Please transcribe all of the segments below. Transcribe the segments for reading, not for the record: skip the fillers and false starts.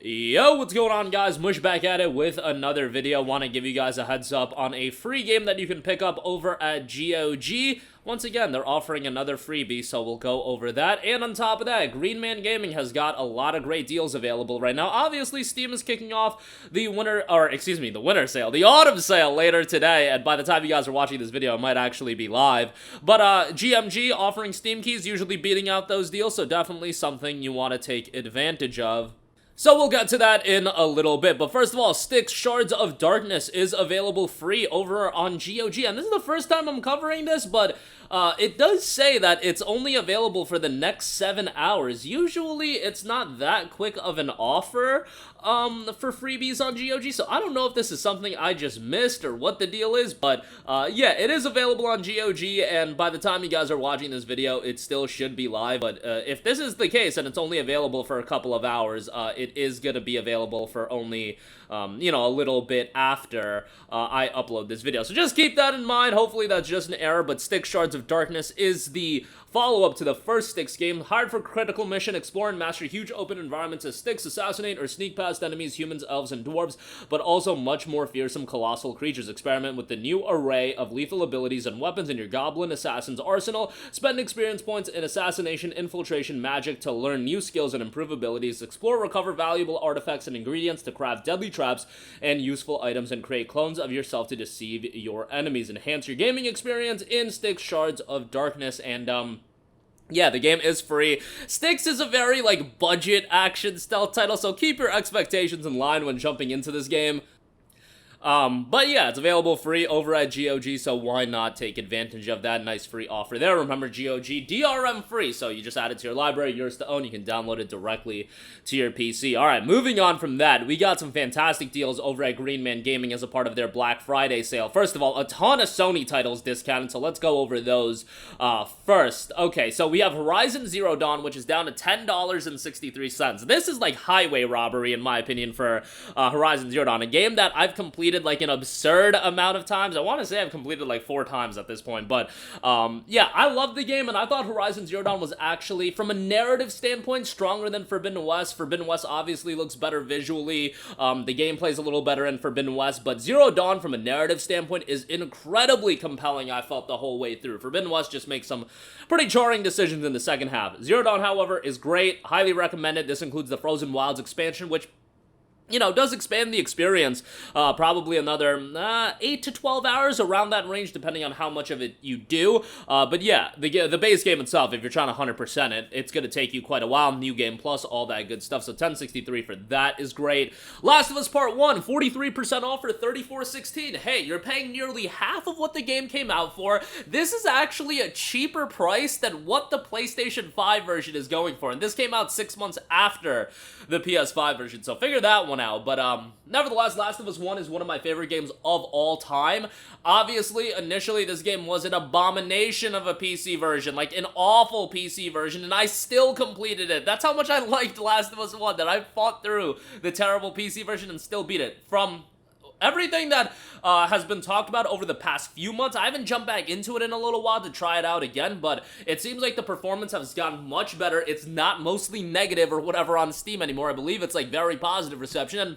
Yo, what's going on, guys? Mush back at it with another video. Want to give you guys a heads up on a free game that you can pick up over at GOG. Once again, they're offering another freebie, so we'll go over that. And on top of that, Green Man Gaming has got a lot of great deals available right now. Obviously, Steam is kicking off the winter sale, the autumn sale later today. And by the time you guys are watching this video, it might actually be live. But GMG offering Steam keys, usually beating out those deals, so definitely something you want to take advantage of. So we'll get to that in a little bit, but first of all, Styx Shards of Darkness is available free over on GOG, and this is the first time I'm covering this, but it does say that it's only available for the next 7 hours. Usually, it's not that quick of an offer for freebies on GOG, so I don't know if this is something I just missed or what the deal is, but yeah, it is available on GOG, and by the time you guys are watching this video, it still should be live, but if this is the case and it's only available for a couple of hours, it is going to be available for only, you know, a little bit after I upload this video. So just keep that in mind. Hopefully that's just an error, but Styx Shards of Darkness is the follow-up to the first Styx game. Hired for critical mission, explore and master huge open environments as Styx, assassinate or sneak past enemies, humans, elves, and dwarves, but also much more fearsome colossal creatures. Experiment with the new array of lethal abilities and weapons in your goblin assassin's arsenal. Spend experience points in assassination, infiltration, magic to learn new skills and improve abilities. Explore, recover valuable artifacts and ingredients to craft deadly traps and useful items, and create clones of yourself to deceive your enemies. Enhance your gaming experience in Styx Shards of Darkness, and yeah, the game is free. Styx is a very, like, budget action stealth title, so keep your expectations in line when jumping into this game. But yeah, it's available free over at GOG, so why not take advantage of that nice free offer there. Remember, GOG, DRM free, so you just add it to your library, yours to own, you can download it directly to your PC. Alright, moving on from that, we got some fantastic deals over at Green Man Gaming as a part of their Black Friday sale. First of all, a ton of Sony titles discounted, so let's go over those first. Okay, so we have Horizon Zero Dawn, which is down to $10.63. This is like highway robbery, in my opinion, for Horizon Zero Dawn, a game that I've completed like an absurd amount of times. I want to say I've completed like 4 times at this point, but yeah, I love the game, and I thought Horizon Zero Dawn was actually, from a narrative standpoint, stronger than Forbidden West. Forbidden West obviously looks better visually, the gameplay's a little better in Forbidden West, but Zero Dawn from a narrative standpoint is incredibly compelling, I felt, the whole way through. Forbidden West just makes some pretty jarring decisions in the second half. Zero Dawn, however, is great, highly recommended. This includes the Frozen Wilds expansion, which, you know, does expand the experience, probably another 8 to 12 hours, around that range, depending on how much of it you do. But yeah, the base game itself, if you're trying to 100% it, it's going to take you quite a while. New Game Plus, all that good stuff. So $10.63 for that is great. Last of Us Part 1, 43% off for $34.16. Hey, you're paying nearly half of what the game came out for. This is actually a cheaper price than what the PlayStation 5 version is going for. And this came out 6 months after the PS5 version, so figure that one out. But nevertheless, Last of Us 1 is one of my favorite games of all time. Obviously, initially, this game was an abomination of a PC version, like an awful PC version, and I still completed it. That's how much I liked Last of Us 1, that I fought through the terrible PC version and still beat it. From everything that has been talked about over the past few months, I haven't jumped back into it in a little while to try it out again, but it seems like the performance has gotten much better. It's not mostly negative or whatever on Steam anymore. I believe it's like very positive reception, and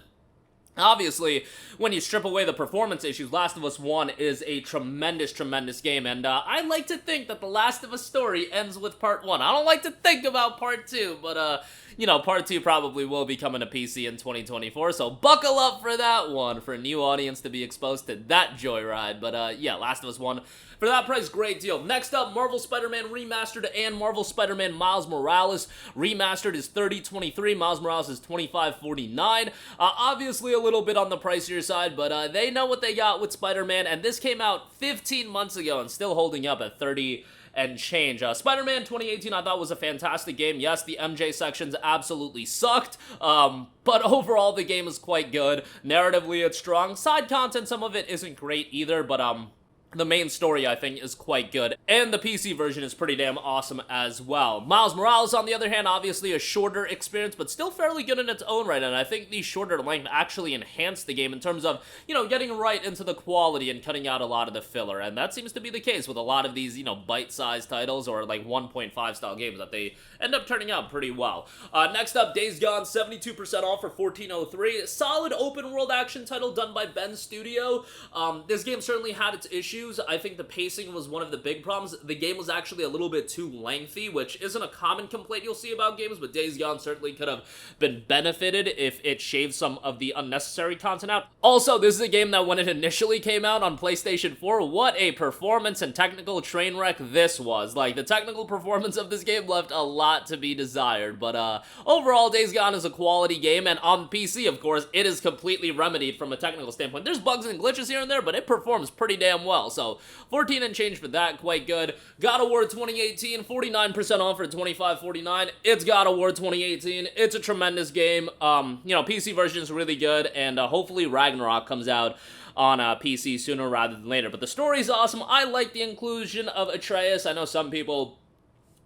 obviously, when you strip away the performance issues, Last of Us 1 is a tremendous, tremendous game, and I like to think that the Last of Us story ends with Part 1. I don't like to think about Part 2, but, you know, Part 2 probably will be coming to PC in 2024, so buckle up for that one, for a new audience to be exposed to that joyride. But, yeah, Last of Us 1, for that price, great deal. Next up, Marvel Spider-Man Remastered and Marvel Spider-Man Miles Morales. Remastered is $30.23, Miles Morales is $25.49. Obviously a little bit on the pricier side, but they know what they got with Spider-Man, and this came out 15 months ago and still holding up at $30 and change. Spider-Man 2018 I thought was a fantastic game. Yes, the MJ sections absolutely sucked, but overall the game is quite good. Narratively, it's strong. Side content, some of it isn't great either, but The main story, I think, is quite good, and the PC version is pretty damn awesome as well. Miles Morales, on the other hand, obviously a shorter experience, but still fairly good in its own right, and I think the shorter length actually enhanced the game in terms of, you know, getting right into the quality and cutting out a lot of the filler, and that seems to be the case with a lot of these, you know, bite-sized titles or, like, 1.5 style games that they end up turning out pretty well. Next up, Days Gone, 72% off for $14.03. Solid open-world action title done by Ben Studio. This game certainly had its issues. I think the pacing was one of the big problems. The game was actually a little bit too lengthy, which isn't a common complaint you'll see about games, but Days Gone certainly could have been benefited if it shaved some of the unnecessary content out. Also, this is a game that when it initially came out on PlayStation 4, what a performance and technical train wreck this was. Like, the technical performance of this game left a lot to be desired, but overall, Days Gone is a quality game, and on PC, of course, it is completely remedied from a technical standpoint. There's bugs and glitches here and there, but it performs pretty damn well. So 14 and change for that, quite good. God of War 2018, 49% off for $25.49. It's God of War 2018. It's a tremendous game. You know, PC version is really good, and hopefully Ragnarok comes out on PC sooner rather than later. But the story's awesome. I like the inclusion of Atreus. I know some people,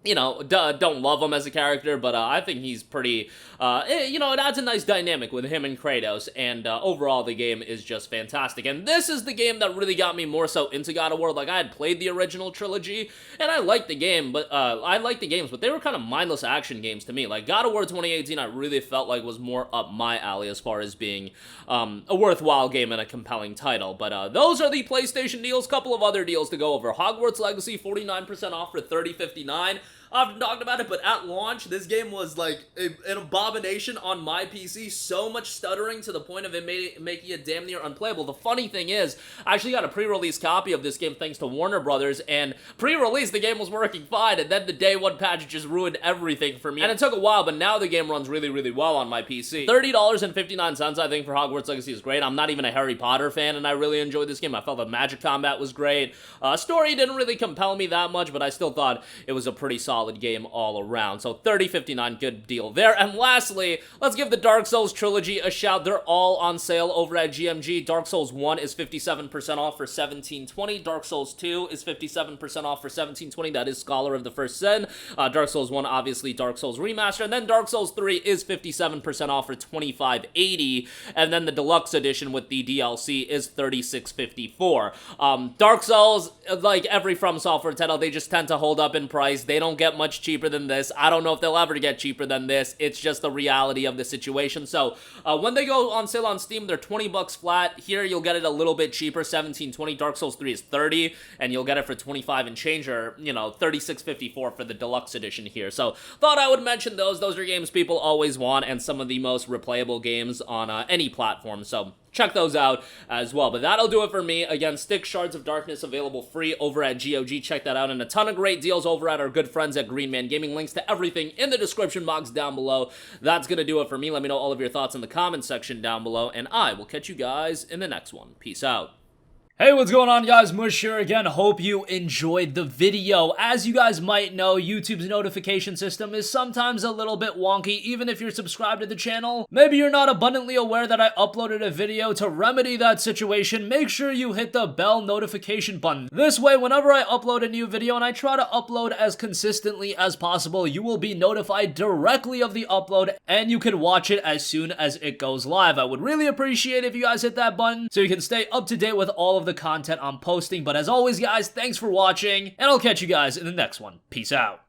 you know, don't love him as a character, but I think he's pretty, you know, it adds a nice dynamic with him and Kratos, and overall the game is just fantastic. And this is the game that really got me more so into God of War. Like, I had played the original trilogy, and I liked the game, but I liked the games, but they were kind of mindless action games to me. Like, God of War 2018, I really felt like was more up my alley as far as being a worthwhile game and a compelling title. But those are the PlayStation deals. Couple of other deals to go over. Hogwarts Legacy, 49% off for $30.59. I've talked about it, but at launch, this game was like an abomination on my PC. So much stuttering to the point of it making it damn near unplayable. The funny thing is, I actually got a pre-release copy of this game thanks to Warner Brothers, and pre-release, the game was working fine, and then the day one patch just ruined everything for me. And it took a while, but now the game runs really, really well on my PC. $30.59, I think, for Hogwarts Legacy is great. I'm not even a Harry Potter fan, and I really enjoyed this game. I felt the magic combat was great. Story didn't really compel me that much, but I still thought it was a pretty solid game all around. So $30.59, good deal there. And lastly, let's give the Dark Souls trilogy a shout. They're all on sale over at GMG. Dark Souls 1 is 57% off for $17.20. Dark Souls 2 is 57% off for $17.20. That is Scholar of the First Sin. Dark Souls 1, obviously Dark Souls Remastered. And then Dark Souls 3 is 57% off for $25.80. And then the Deluxe Edition with the DLC is $36.54. Dark Souls, like every From Software title, they just tend to hold up in price. They don't get much cheaper than this. I don't know if they'll ever get cheaper than this. It's just the reality of the situation. So when they go on sale on Steam, they're $20 flat. Here you'll get it a little bit cheaper, $17.20. Dark Souls 3 is $30, and you'll get it for $25 and change, or, you know, $36.54 for the Deluxe Edition here. So thought I would mention those. Those are games people always want, and some of the most replayable games on any platform. So check those out as well. But that'll do it for me. Again, Styx, Shards of Darkness, available free over at GOG. Check that out. And a ton of great deals over at our good friends at Green Man Gaming. Links to everything in the description box down below. That's going to do it for me. Let me know all of your thoughts in the comments section down below. And I will catch you guys in the next one. Peace out. Hey, what's going on, guys? Mush here again. Hope you enjoyed the video. As you guys might know, YouTube's notification system is sometimes a little bit wonky, even if you're subscribed to the channel. Maybe you're not abundantly aware that I uploaded a video. To remedy that situation, make sure you hit the bell notification button. This way, whenever I upload a new video, and I try to upload as consistently as possible, you will be notified directly of the upload, and you can watch it as soon as it goes live. I would really appreciate if you guys hit that button so you can stay up to date with all of the content I'm posting. But as always, guys, thanks for watching, and I'll catch you guys in the next one. Peace out.